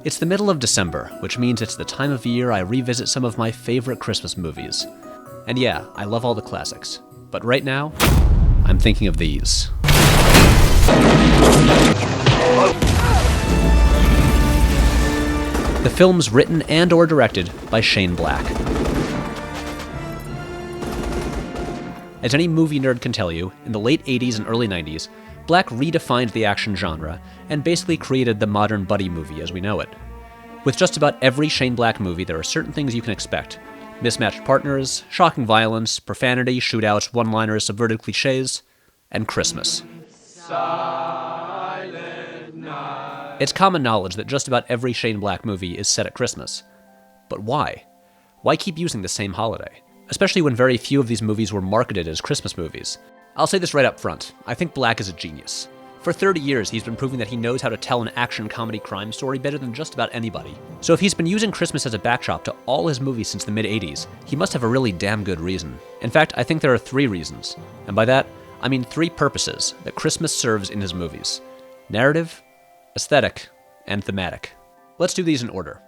It's the middle of December, which means it's the time of year I revisit some of my favorite Christmas movies. And yeah, I love all the classics. But right now, I'm thinking of these. The film's written and or directed by Shane Black. As any movie nerd can tell you, in the late 80s and early 90s, Black redefined the action genre and basically created the modern buddy movie as we know it. With just about every Shane Black movie, there are certain things you can expect. Mismatched partners, shocking violence, profanity, shootouts, one-liners, subverted cliches, and Christmas. Silent night. It's common knowledge that just about every Shane Black movie is set at Christmas. But why? Why keep using the same holiday? Especially when very few of these movies were marketed as Christmas movies. I'll say this right up front, I think Black is a genius. For 30 years, he's been proving that he knows how to tell an action comedy crime story better than just about anybody. So if he's been using Christmas as a backdrop to all his movies since the mid-80s, he must have a really damn good reason. In fact, I think there are 3 reasons. And by that, I mean 3 purposes that Christmas serves in his movies. Narrative, aesthetic, and thematic. Let's do these in order.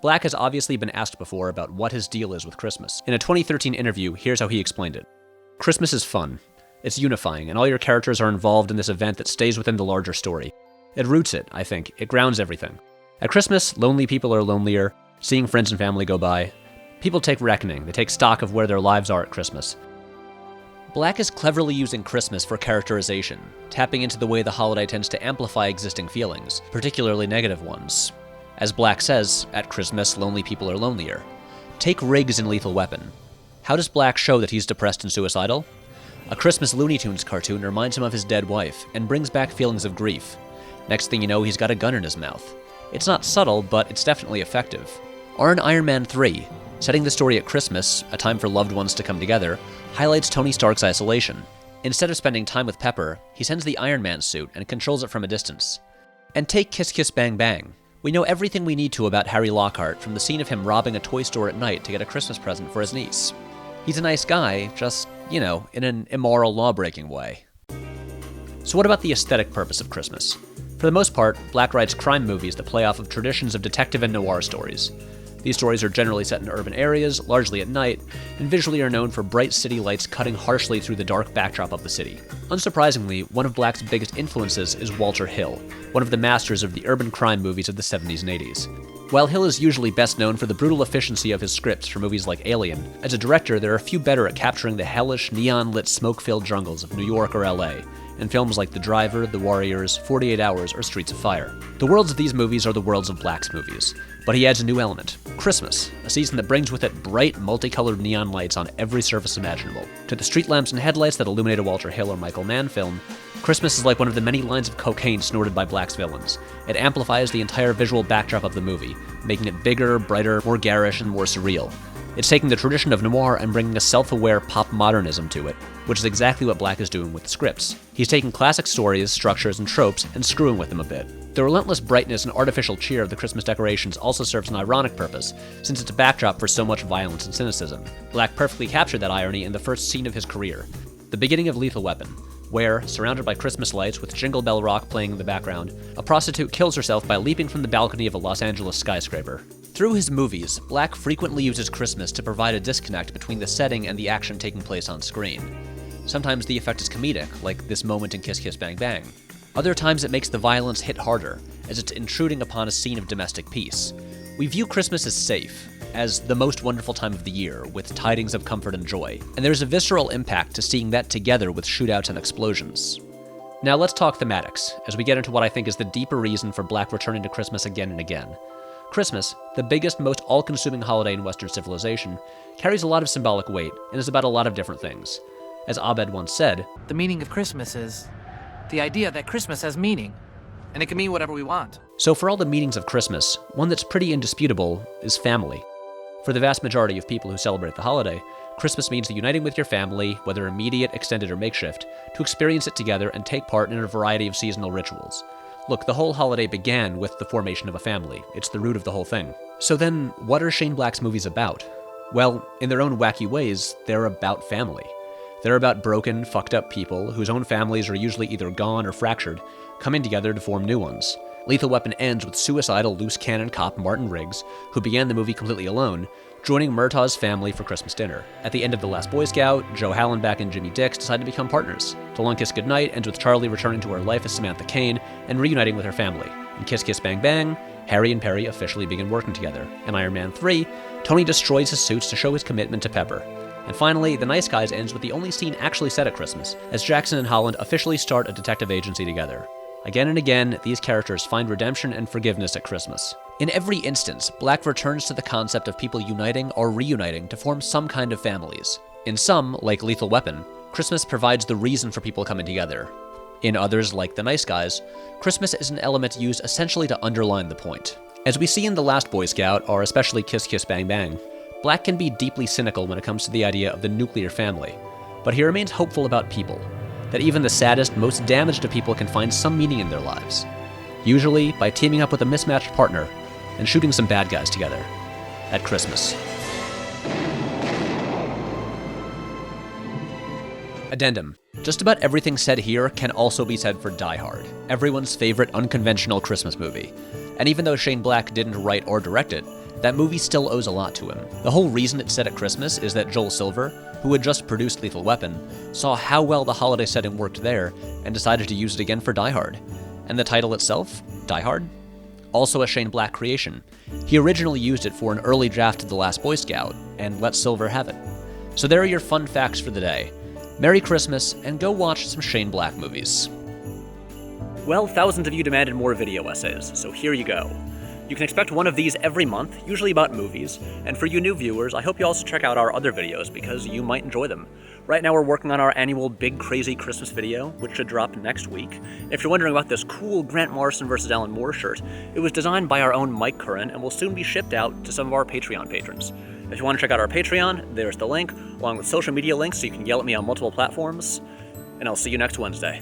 Black has obviously been asked before about what his deal is with Christmas. In a 2013 interview, here's how he explained it. Christmas is fun. It's unifying, and all your characters are involved in this event that stays within the larger story. It roots it, I think. It grounds everything. At Christmas, lonely people are lonelier, seeing friends and family go by. People take reckoning. They take stock of where their lives are at Christmas. Black is cleverly using Christmas for characterization, tapping into the way the holiday tends to amplify existing feelings, particularly negative ones. As Black says, at Christmas, lonely people are lonelier. Take Riggs in Lethal Weapon. How does Black show that he's depressed and suicidal? A Christmas Looney Tunes cartoon reminds him of his dead wife and brings back feelings of grief. Next thing you know, he's got a gun in his mouth. It's not subtle, but it's definitely effective. Or in Iron Man 3, setting the story at Christmas, a time for loved ones to come together, highlights Tony Stark's isolation. Instead of spending time with Pepper, he sends the Iron Man suit and controls it from a distance. And take Kiss Kiss Bang Bang. We know everything we need to about Harry Lockhart from the scene of him robbing a toy store at night to get a Christmas present for his niece. He's a nice guy, just, in an immoral, law-breaking way. So what about the aesthetic purpose of Christmas? For the most part, Black writes crime movies that play off of traditions of detective and noir stories. These stories are generally set in urban areas, largely at night, and visually are known for bright city lights cutting harshly through the dark backdrop of the city. Unsurprisingly, one of Black's biggest influences is Walter Hill, one of the masters of the urban crime movies of the 70s and 80s. While Hill is usually best known for the brutal efficiency of his scripts for movies like Alien, as a director there are few better at capturing the hellish, neon-lit, smoke-filled jungles of New York or LA, in films like The Driver, The Warriors, 48 Hours, or Streets of Fire. The worlds of these movies are the worlds of Black's movies, but he adds a new element, Christmas, a season that brings with it bright, multicolored neon lights on every surface imaginable. To the street lamps and headlights that illuminate a Walter Hill or Michael Mann film, Christmas is like one of the many lines of cocaine snorted by Black's villains. It amplifies the entire visual backdrop of the movie, making it bigger, brighter, more garish, and more surreal. It's taking the tradition of noir and bringing a self-aware pop modernism to it, which is exactly what Black is doing with the scripts. He's taking classic stories, structures, and tropes and screwing with them a bit. The relentless brightness and artificial cheer of the Christmas decorations also serves an ironic purpose, since it's a backdrop for so much violence and cynicism. Black perfectly captured that irony in the first scene of his career, the beginning of Lethal Weapon, where, surrounded by Christmas lights with Jingle Bell Rock playing in the background, a prostitute kills herself by leaping from the balcony of a Los Angeles skyscraper. Through his movies, Black frequently uses Christmas to provide a disconnect between the setting and the action taking place on screen. Sometimes the effect is comedic, like this moment in Kiss Kiss Bang Bang. Other times it makes the violence hit harder, as it's intruding upon a scene of domestic peace. We view Christmas as safe, as the most wonderful time of the year, with tidings of comfort and joy, and there's a visceral impact to seeing that together with shootouts and explosions. Now let's talk thematics, as we get into what I think is the deeper reason for Black returning to Christmas again and again. Christmas, the biggest, most all-consuming holiday in Western civilization, carries a lot of symbolic weight and is about a lot of different things. As Abed once said, "The meaning of Christmas is the idea that Christmas has meaning, and it can mean whatever we want." So for all the meanings of Christmas, one that's pretty indisputable is family. For the vast majority of people who celebrate the holiday, Christmas means uniting with your family, whether immediate, extended, or makeshift, to experience it together and take part in a variety of seasonal rituals. Look, the whole holiday began with the formation of a family. It's the root of the whole thing. So then, what are Shane Black's movies about? Well, in their own wacky ways, they're about family. They're about broken, fucked up people whose own families are usually either gone or fractured, coming together to form new ones. Lethal Weapon ends with suicidal loose cannon cop Martin Riggs, who began the movie completely alone, joining Murtaugh's family for Christmas dinner. At the end of The Last Boy Scout, Joe Hallenbeck and Jimmy Dix decide to become partners. The Long Kiss Goodnight ends with Charlie returning to her life as Samantha Kane and reuniting with her family. In Kiss Kiss Bang Bang, Harry and Perry officially begin working together. In Iron Man 3, Tony destroys his suits to show his commitment to Pepper. And finally, The Nice Guys ends with the only scene actually set at Christmas, as Jackson and Holland officially start a detective agency together. Again and again, these characters find redemption and forgiveness at Christmas. In every instance, Black returns to the concept of people uniting or reuniting to form some kind of families. In some, like Lethal Weapon, Christmas provides the reason for people coming together. In others, like The Nice Guys, Christmas is an element used essentially to underline the point. As we see in The Last Boy Scout, or especially Kiss Kiss Bang Bang, Black can be deeply cynical when it comes to the idea of the nuclear family, but he remains hopeful about people, that even the saddest, most damaged of people can find some meaning in their lives, usually by teaming up with a mismatched partner and shooting some bad guys together at Christmas. Addendum. Just about everything said here can also be said for Die Hard, everyone's favorite unconventional Christmas movie. And even though Shane Black didn't write or direct it, that movie still owes a lot to him. The whole reason it's set at Christmas is that Joel Silver, who had just produced Lethal Weapon, saw how well the holiday setting worked there and decided to use it again for Die Hard. And the title itself, Die Hard? Also a Shane Black creation. He originally used it for an early draft of The Last Boy Scout, and let Silver have it. So there are your fun facts for the day. Merry Christmas, and go watch some Shane Black movies. Well, thousands of you demanded more video essays, so here you go. You can expect one of these every month, usually about movies, and for you new viewers, I hope you also check out our other videos because you might enjoy them. Right now we're working on our annual Big Crazy Christmas video, which should drop next week. If you're wondering about this cool Grant Morrison vs. Alan Moore shirt, it was designed by our own Mike Curran and will soon be shipped out to some of our Patreon patrons. If you want to check out our Patreon, there's the link, along with social media links so you can yell at me on multiple platforms, and I'll see you next Wednesday.